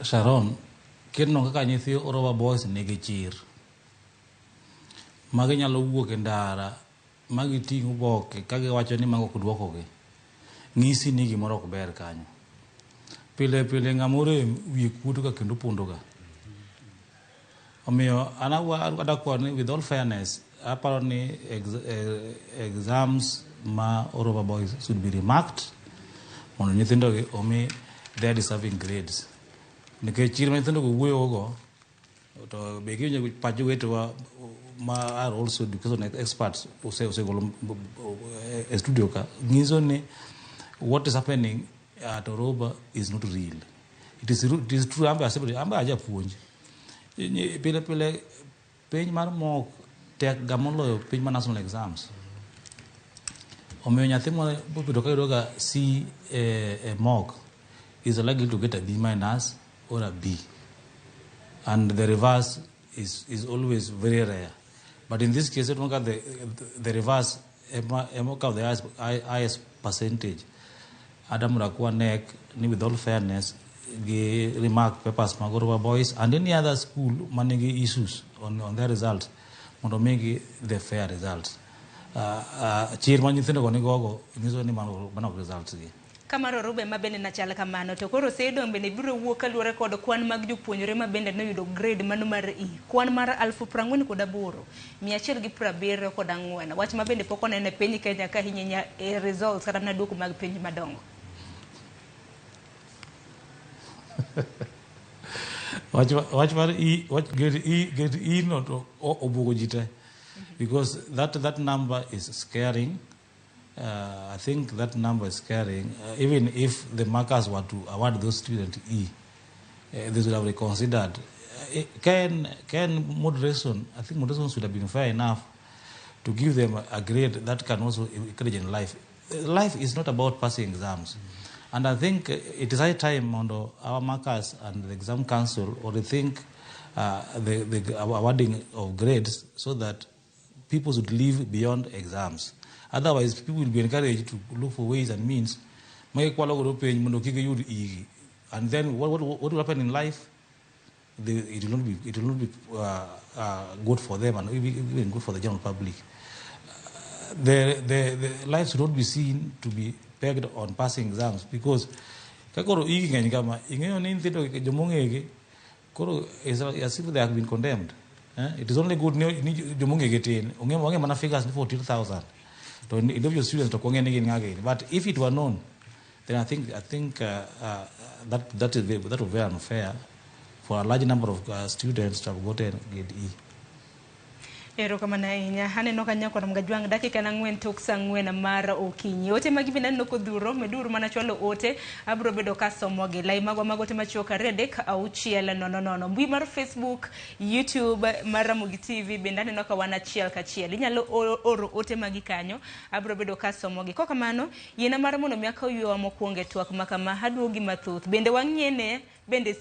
Sharon, kino kaka nyithi Oruba boys nigi chir. Magi nyalo wuok e ndara, magi ting'o boke, ka giwacho ni mago ok duokogi. Nyisi ni gimoro ok ber kanyo. Pile pile ng'amore wiye kuto ka kendo pondo ga. Omiyo adakwani with all fairness, aparo ni exams ma Oruba boys should be remarked mondo nyithindo gi omi their deserving grades. Nikech chir ma nyithindo go wuoyo go to be giwinjo pacho wetewa ma are also education experts osegolo e studio ka nyiso ni what is happening at Oruba is not real. It is true. Amba aja puonj. Pile pile piny mar mok tek ga moloyo piny mar national exams. Omiyo nyathi mo bedo ka yudo ga C mock is likely to get a B minus or a B. And the reverse is always very rare. But in this case, it won't have the reverse, the highest percentage. Adam Rakwa Nek, with all fairness, remark papers Magorova boys and any other school managing issues on their results, want to make the fair results. Chairman, you think of Gogo, this only one of results. Kamaro Oruba mabende na chala kamano to koro sedo bende biro wuok kaluwore kod kwan mag jopuonjre mabende no yudo grade mano mar E kwan mar 48,170 174 wach mabende pok onene piny Kenya ka hinyenya results kata na duoko mag piny madongo. Watch get E not Obuon jite because that number is scaring. I think that number is scaring. Even if the markers were to award those students E, they would have reconsidered. Can moderation? I think moderation should have been fair enough to give them a grade that can also encourage in life. Life is not about passing exams, and I think it is high time on our markers and the exam council or rethink the awarding of grades so that people should live beyond exams. Otherwise, people will be encouraged to look for ways and means. And then what will happen in life? It will not be good for them and even good for the general public. The life should not be seen to be pegged on passing exams because as if they have been condemned. It is only good figures 14,000. Individual students but if it were known, then I think that would be very unfair for a large number of students to have gotten grade E. Ero kamana inya haneno kanya kwa mgajwang dakika na ngwen toksa ngwen mara okinyi ote magibina no kodhuro meduru mana chwalo ote abro bedo ka somoge lai magote machoka redek auchiel nono mbui mar Facebook, YouTube, mar Ramogi TV bendane no ka wana chiel ka chiel inyalo oro ote magikanyo abro bedo ka somoge koka mano yena mar mono miaka yo mokuonge twak makama haduogi mathuth bende wang'yene bende